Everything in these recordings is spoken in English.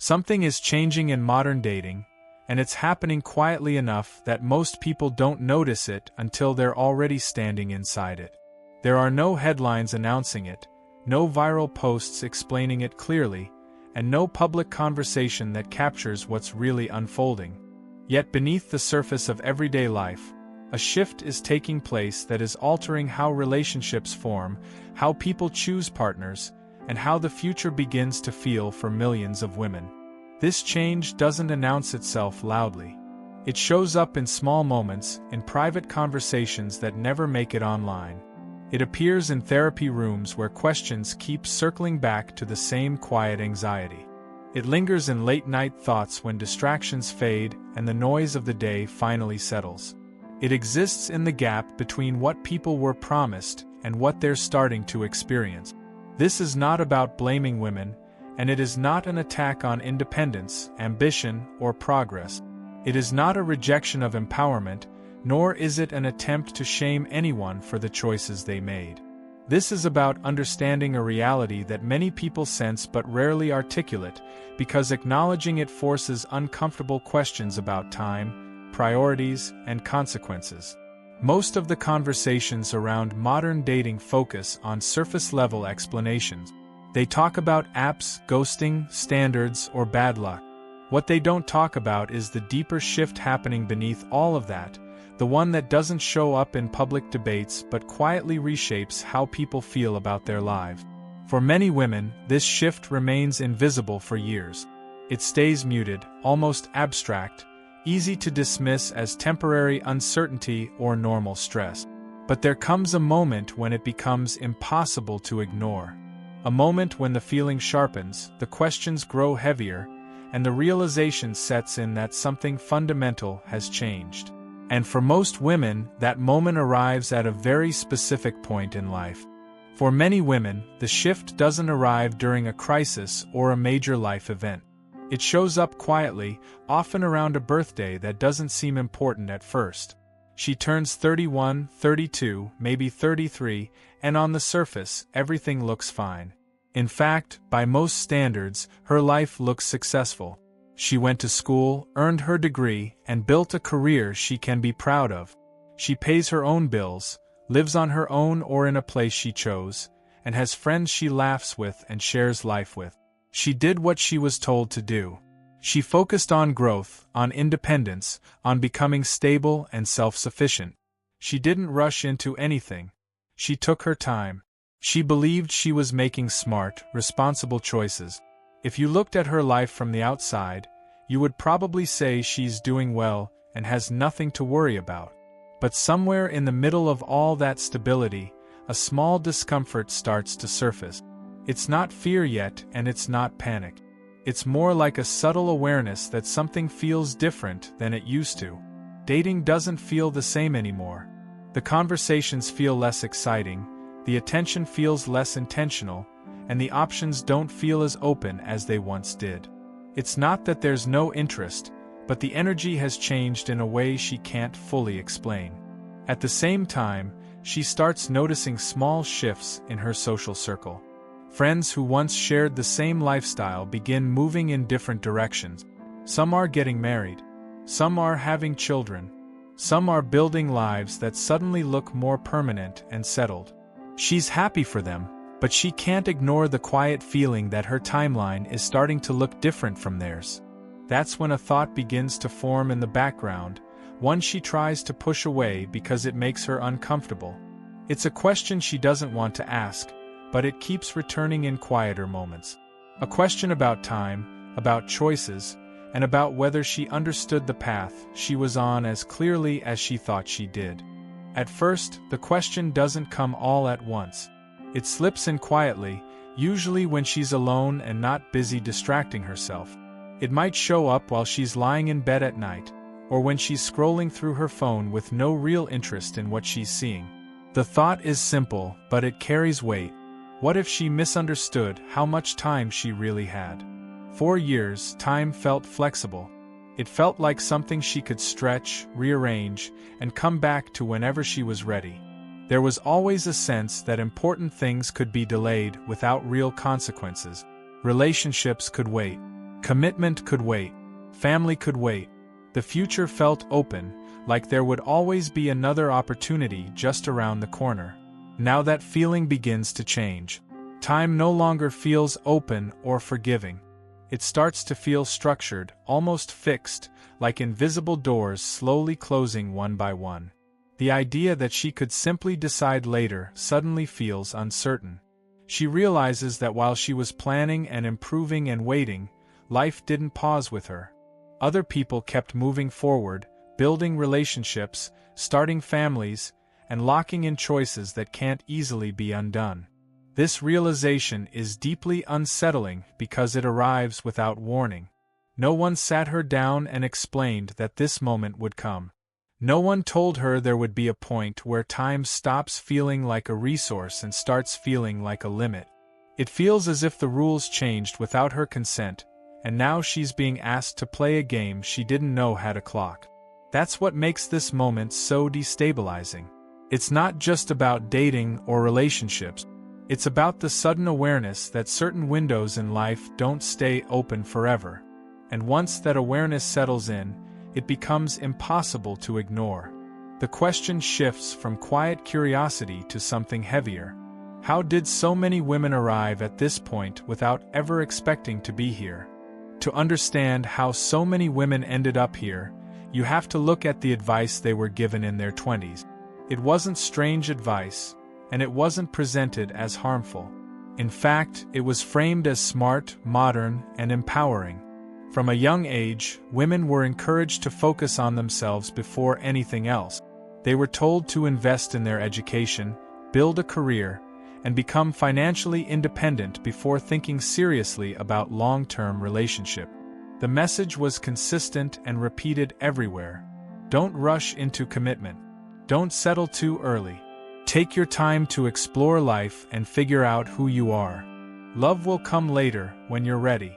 Something is changing in modern dating, and it's happening quietly enough that most people don't notice it until they're already standing inside it. There are no headlines announcing it, no viral posts explaining it clearly, and no public conversation that captures what's really unfolding. Yet beneath the surface of everyday life, a shift is taking place that is altering how relationships form, how people choose partners, and how the future begins to feel for millions of women. This change doesn't announce itself loudly. It shows up in small moments, in private conversations that never make it online. It appears in therapy rooms where questions keep circling back to the same quiet anxiety. It lingers in late-night thoughts when distractions fade and the noise of the day finally settles. It exists in the gap between what people were promised and what they're starting to experience. This is not about blaming women, and it is not an attack on independence, ambition, or progress. It is not a rejection of empowerment, nor is it an attempt to shame anyone for the choices they made. This is about understanding a reality that many people sense but rarely articulate, because acknowledging it forces uncomfortable questions about time, priorities, and consequences. Most of the conversations around modern dating focus on surface-level explanations. They talk about apps, ghosting, standards, or bad luck. What they don't talk about is the deeper shift happening beneath all of that, the one that doesn't show up in public debates but quietly reshapes how people feel about their lives. For many women, this shift remains invisible for years. It stays muted, almost abstract, easy to dismiss as temporary uncertainty or normal stress. But there comes a moment when it becomes impossible to ignore. A moment when the feeling sharpens, the questions grow heavier, and the realization sets in that something fundamental has changed. And for most women, that moment arrives at a very specific point in life. For many women, the shift doesn't arrive during a crisis or a major life event. It shows up quietly, often around a birthday that doesn't seem important at first. She turns 31, 32, maybe 33, and on the surface, everything looks fine. In fact, by most standards, her life looks successful. She went to school, earned her degree, and built a career she can be proud of. She pays her own bills, lives on her own or in a place she chose, and has friends she laughs with and shares life with. She did what she was told to do. She focused on growth, on independence, on becoming stable and self-sufficient. She didn't rush into anything. She took her time. She believed she was making smart, responsible choices. If you looked at her life from the outside, you would probably say she's doing well and has nothing to worry about. But somewhere in the middle of all that stability, a small discomfort starts to surface. It's not fear yet, and it's not panic. It's more like a subtle awareness that something feels different than it used to. Dating doesn't feel the same anymore. The conversations feel less exciting, the attention feels less intentional, and the options don't feel as open as they once did. It's not that there's no interest, but the energy has changed in a way she can't fully explain. At the same time, she starts noticing small shifts in her social circle. Friends who once shared the same lifestyle begin moving in different directions. Some are getting married. Some are having children. Some are building lives that suddenly look more permanent and settled. She's happy for them, but she can't ignore the quiet feeling that her timeline is starting to look different from theirs. That's when a thought begins to form in the background, one she tries to push away because it makes her uncomfortable. It's a question she doesn't want to ask, but it keeps returning in quieter moments. A question about time, about choices, and about whether she understood the path she was on as clearly as she thought she did. At first, the question doesn't come all at once. It slips in quietly, usually when she's alone and not busy distracting herself. It might show up while she's lying in bed at night, or when she's scrolling through her phone with no real interest in what she's seeing. The thought is simple, but it carries weight. What if she misunderstood how much time she really had? 4 years, time felt flexible. It felt like something she could stretch, rearrange, and come back to whenever she was ready. There was always a sense that important things could be delayed without real consequences. Relationships could wait. Commitment could wait. Family could wait. The future felt open, like there would always be another opportunity just around the corner. Now that feeling begins to change. Time no longer feels open or forgiving. It starts to feel structured, almost fixed, like invisible doors slowly closing one by one. The idea that she could simply decide later suddenly feels uncertain. She realizes that while she was planning and improving and waiting, life didn't pause with her. Other people kept moving forward, building relationships, starting families, and locking in choices that can't easily be undone. This realization is deeply unsettling because it arrives without warning. No one sat her down and explained that this moment would come. No one told her there would be a point where time stops feeling like a resource and starts feeling like a limit. It feels as if the rules changed without her consent, and now she's being asked to play a game she didn't know had a clock. That's what makes this moment so destabilizing. It's not just about dating or relationships. It's about the sudden awareness that certain windows in life don't stay open forever. And once that awareness settles in, it becomes impossible to ignore. The question shifts from quiet curiosity to something heavier. How did so many women arrive at this point without ever expecting to be here? To understand how so many women ended up here, you have to look at the advice they were given in their 20s. It wasn't strange advice, and it wasn't presented as harmful. In fact, it was framed as smart, modern, and empowering. From a young age, women were encouraged to focus on themselves before anything else. They were told to invest in their education, build a career, and become financially independent before thinking seriously about long-term relationship. The message was consistent and repeated everywhere. Don't rush into commitment. Don't settle too early. Take your time to explore life and figure out who you are. Love will come later when you're ready.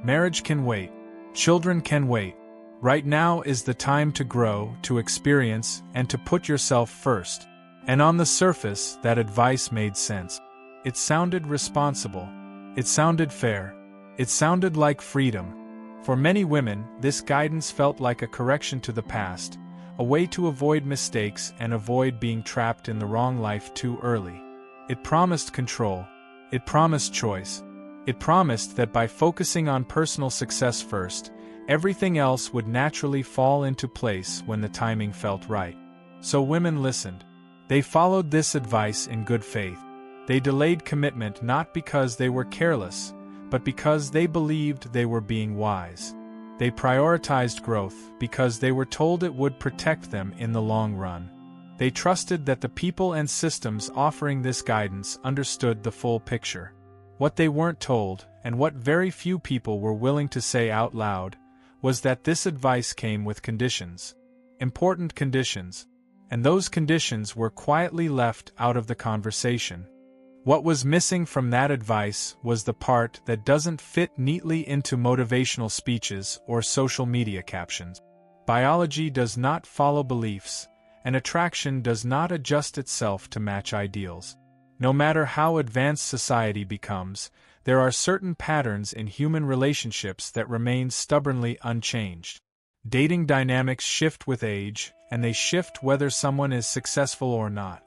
Marriage can wait. Children can wait. Right now is the time to grow, to experience, and to put yourself first. And on the surface, that advice made sense. It sounded responsible. It sounded fair. It sounded like freedom. For many women, this guidance felt like a correction to the past, a way to avoid mistakes and avoid being trapped in the wrong life too early. It promised control. It promised choice. It promised that by focusing on personal success first, everything else would naturally fall into place when the timing felt right. So women listened. They followed this advice in good faith. They delayed commitment not because they were careless, but because they believed they were being wise. They prioritized growth because they were told it would protect them in the long run. They trusted that the people and systems offering this guidance understood the full picture. What they weren't told, and what very few people were willing to say out loud, was that this advice came with conditions. Important conditions. And those conditions were quietly left out of the conversation. What was missing from that advice was the part that doesn't fit neatly into motivational speeches or social media captions. Biology does not follow beliefs, and attraction does not adjust itself to match ideals. No matter how advanced society becomes, there are certain patterns in human relationships that remain stubbornly unchanged. Dating dynamics shift with age, and they shift whether someone is successful or not.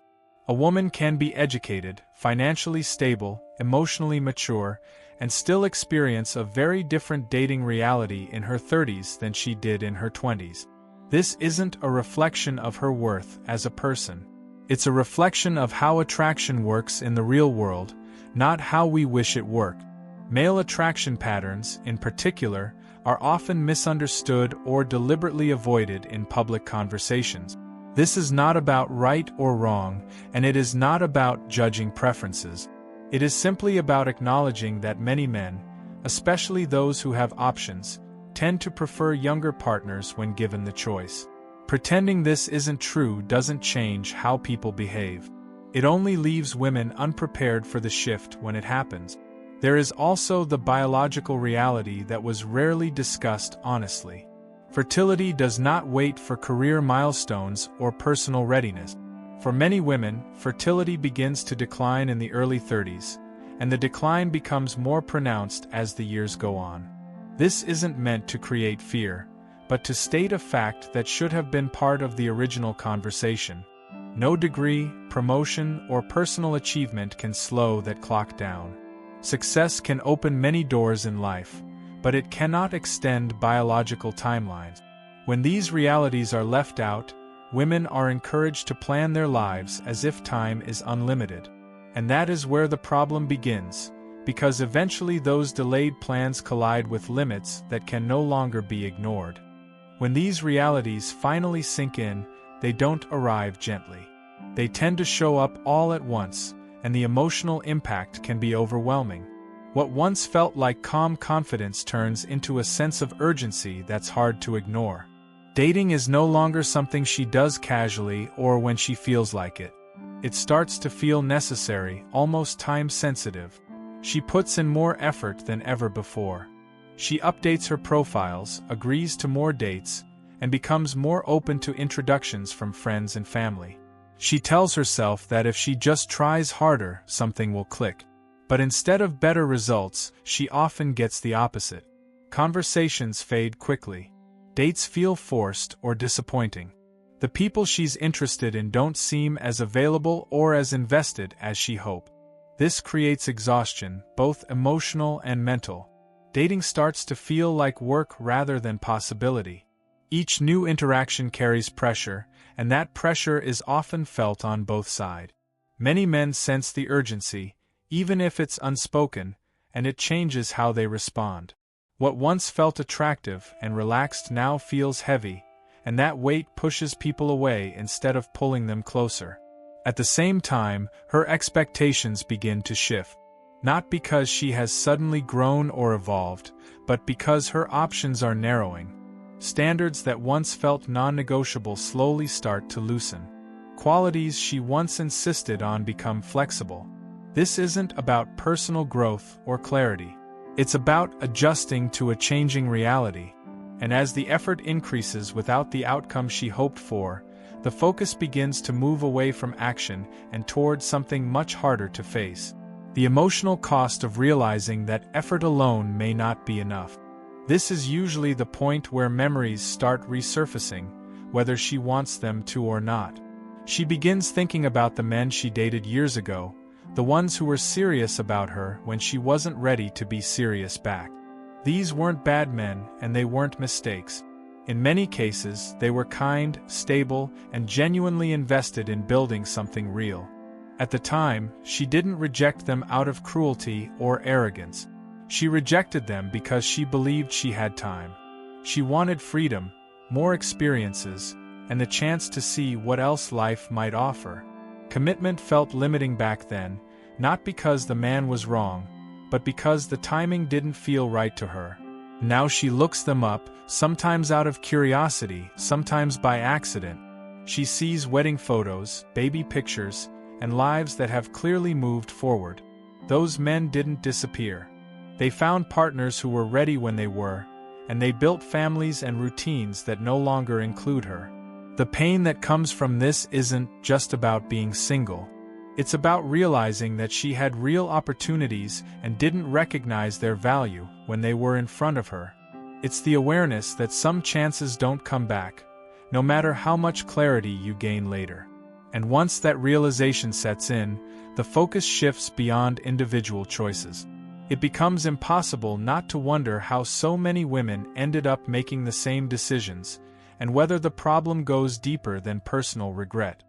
A woman can be educated, financially stable, emotionally mature, and still experience a very different dating reality in her 30s than she did in her 20s. This isn't a reflection of her worth as a person. It's a reflection of how attraction works in the real world, not how we wish it worked. Male attraction patterns, in particular, are often misunderstood or deliberately avoided in public conversations. This is not about right or wrong, and it is not about judging preferences. It is simply about acknowledging that many men, especially those who have options, tend to prefer younger partners when given the choice. Pretending this isn't true doesn't change how people behave. It only leaves women unprepared for the shift when it happens. There is also the biological reality that was rarely discussed honestly. Fertility does not wait for career milestones or personal readiness. For many women, fertility begins to decline in the early 30s, and the decline becomes more pronounced as the years go on. This isn't meant to create fear, but to state a fact that should have been part of the original conversation. No degree, promotion, or personal achievement can slow that clock down. Success can open many doors in life, but it cannot extend biological timelines. When these realities are left out, women are encouraged to plan their lives as if time is unlimited. And that is where the problem begins, because eventually those delayed plans collide with limits that can no longer be ignored. When these realities finally sink in, they don't arrive gently. They tend to show up all at once, and the emotional impact can be overwhelming. What once felt like calm confidence turns into a sense of urgency that's hard to ignore. Dating is no longer something she does casually or when she feels like it. It starts to feel necessary, almost time-sensitive. She puts in more effort than ever before. She updates her profiles, agrees to more dates, and becomes more open to introductions from friends and family. She tells herself that if she just tries harder, something will click. But instead of better results, she often gets the opposite. Conversations fade quickly. Dates feel forced or disappointing. The people she's interested in don't seem as available or as invested as she hoped. This creates exhaustion, both emotional and mental. Dating starts to feel like work rather than possibility. Each new interaction carries pressure, and that pressure is often felt on both sides. Many men sense the urgency, even if it's unspoken, and it changes how they respond. What once felt attractive and relaxed now feels heavy, and that weight pushes people away instead of pulling them closer. At the same time, her expectations begin to shift. Not because she has suddenly grown or evolved, but because her options are narrowing. Standards that once felt non-negotiable slowly start to loosen. Qualities she once insisted on become flexible. This isn't about personal growth or clarity. It's about adjusting to a changing reality. And as the effort increases without the outcome she hoped for, the focus begins to move away from action and toward something much harder to face. The emotional cost of realizing that effort alone may not be enough. This is usually the point where memories start resurfacing, whether she wants them to or not. She begins thinking about the men she dated years ago, the ones who were serious about her when she wasn't ready to be serious back. These weren't bad men, and they weren't mistakes. In many cases, they were kind, stable, and genuinely invested in building something real. At the time, she didn't reject them out of cruelty or arrogance. She rejected them because she believed she had time. She wanted freedom, more experiences, and the chance to see what else life might offer. Commitment felt limiting back then, not because the man was wrong, but because the timing didn't feel right to her. Now she looks them up, sometimes out of curiosity, sometimes by accident. She sees wedding photos, baby pictures, and lives that have clearly moved forward. Those men didn't disappear. They found partners who were ready when they were, and they built families and routines that no longer include her. The pain that comes from this isn't just about being single. It's about realizing that she had real opportunities and didn't recognize their value when they were in front of her. It's the awareness that some chances don't come back, no matter how much clarity you gain later. And once that realization sets in, the focus shifts beyond individual choices. It becomes impossible not to wonder how so many women ended up making the same decisions, and whether the problem goes deeper than personal regret.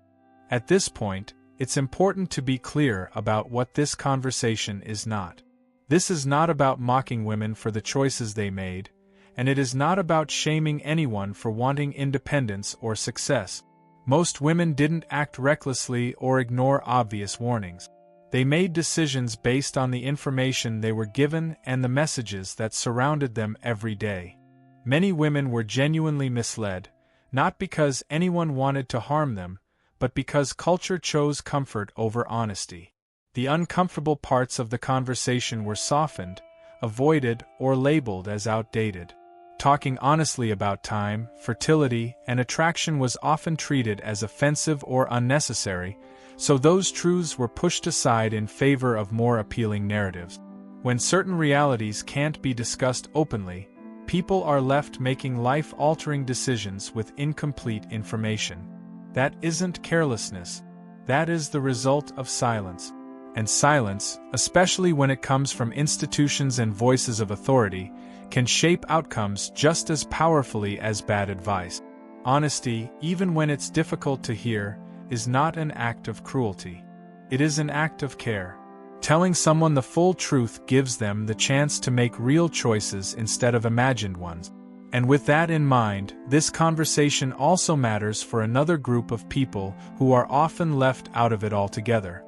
At this point, it's important to be clear about what this conversation is not. This is not about mocking women for the choices they made, and it is not about shaming anyone for wanting independence or success. Most women didn't act recklessly or ignore obvious warnings. They made decisions based on the information they were given and the messages that surrounded them every day. Many women were genuinely misled, not because anyone wanted to harm them, but because culture chose comfort over honesty. The uncomfortable parts of the conversation were softened, avoided, or labeled as outdated. Talking honestly about time, fertility, and attraction was often treated as offensive or unnecessary, so those truths were pushed aside in favor of more appealing narratives. When certain realities can't be discussed openly, People are left making life-altering decisions with incomplete information. That isn't carelessness. That is the result of silence. And silence, especially when it comes from institutions and voices of authority, can shape outcomes just as powerfully as bad advice. Honesty, even when it's difficult to hear, is not an act of cruelty. It is an act of care. Telling someone the full truth gives them the chance to make real choices instead of imagined ones. And with that in mind, this conversation also matters for another group of people who are often left out of it altogether.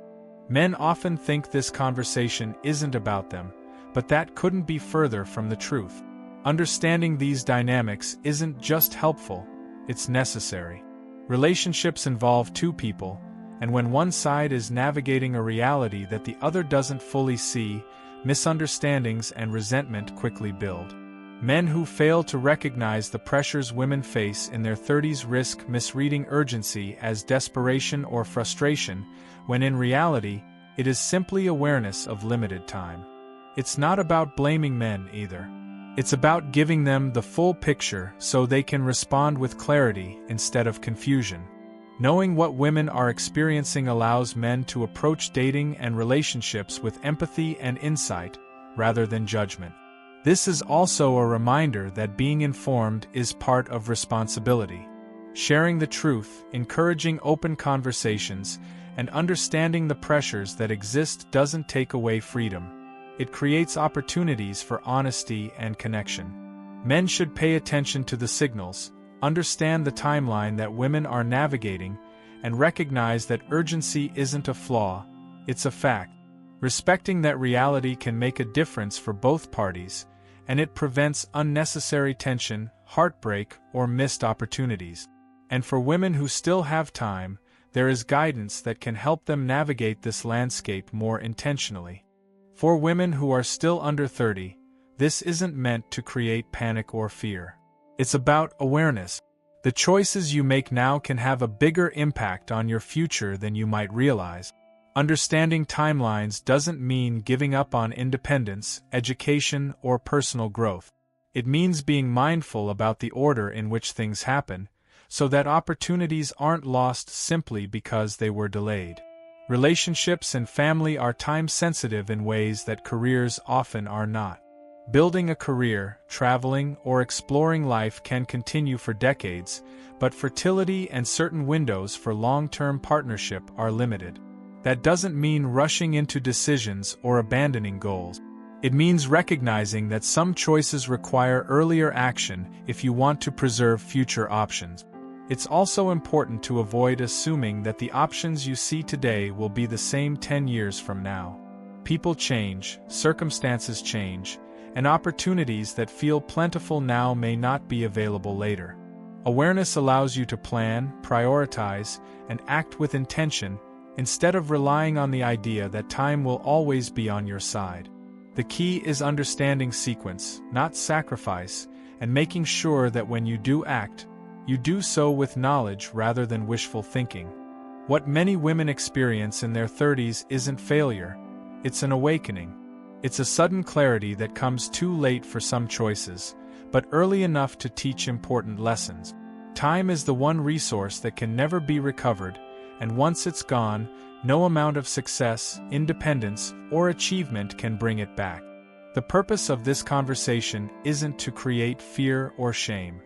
Men often think this conversation isn't about them, but that couldn't be further from the truth. Understanding these dynamics isn't just helpful, it's necessary. Relationships involve two people, and when one side is navigating a reality that the other doesn't fully see, misunderstandings and resentment quickly build. Men who fail to recognize the pressures women face in their 30s risk misreading urgency as desperation or frustration, when in reality, it is simply awareness of limited time. It's not about blaming men either. It's about giving them the full picture so they can respond with clarity instead of confusion. Knowing what women are experiencing allows men to approach dating and relationships with empathy and insight, rather than judgment. This is also a reminder that being informed is part of responsibility. Sharing the truth, encouraging open conversations, and understanding the pressures that exist doesn't take away freedom. It creates opportunities for honesty and connection. Men should pay attention to the signals, understand the timeline that women are navigating, and recognize that urgency isn't a flaw, it's a fact. Respecting that reality can make a difference for both parties, and it prevents unnecessary tension, heartbreak, or missed opportunities. And for women who still have time, there is guidance that can help them navigate this landscape more intentionally. For women who are still under 30, this isn't meant to create panic or fear. It's about awareness. The choices you make now can have a bigger impact on your future than you might realize. Understanding timelines doesn't mean giving up on independence, education, or personal growth. It means being mindful about the order in which things happen, so that opportunities aren't lost simply because they were delayed. Relationships and family are time-sensitive in ways that careers often are not. Building a career, traveling, or exploring life can continue for decades, but fertility and certain windows for long-term partnership are limited. That doesn't mean rushing into decisions or abandoning goals. It means recognizing that some choices require earlier action if you want to preserve future options. It's also important to avoid assuming that the options you see today will be the same 10 years from now. People change, circumstances change, and opportunities that feel plentiful now may not be available later. Awareness allows you to plan, prioritize, and act with intention, instead of relying on the idea that time will always be on your side. The key is understanding sequence, not sacrifice, and making sure that when you do act, you do so with knowledge rather than wishful thinking. What many women experience in their 30s isn't failure, it's an awakening. It's a sudden clarity that comes too late for some choices, but early enough to teach important lessons. Time is the one resource that can never be recovered, and once it's gone, no amount of success, independence, or achievement can bring it back. The purpose of this conversation isn't to create fear or shame.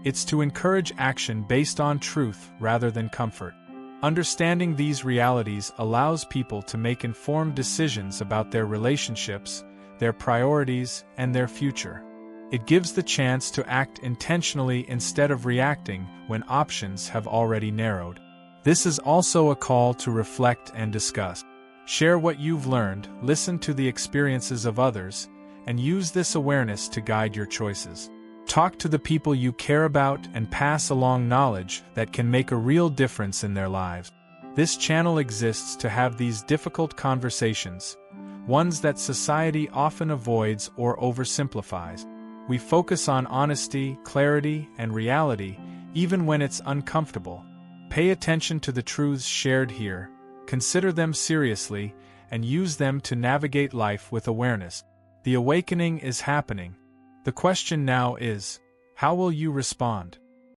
It's to encourage action based on truth rather than comfort. Understanding these realities allows people to make informed decisions about their relationships, their priorities, and their future. It gives the chance to act intentionally instead of reacting when options have already narrowed. This is also a call to reflect and discuss. Share what you've learned, listen to the experiences of others, and use this awareness to guide your choices. Talk to the people you care about and pass along knowledge that can make a real difference in their lives. This channel exists to have these difficult conversations, ones that society often avoids or oversimplifies. We focus on honesty, clarity, and reality, even when it's uncomfortable. Pay attention to the truths shared here, consider them seriously, and use them to navigate life with awareness. The awakening is happening. The question now is, how will you respond?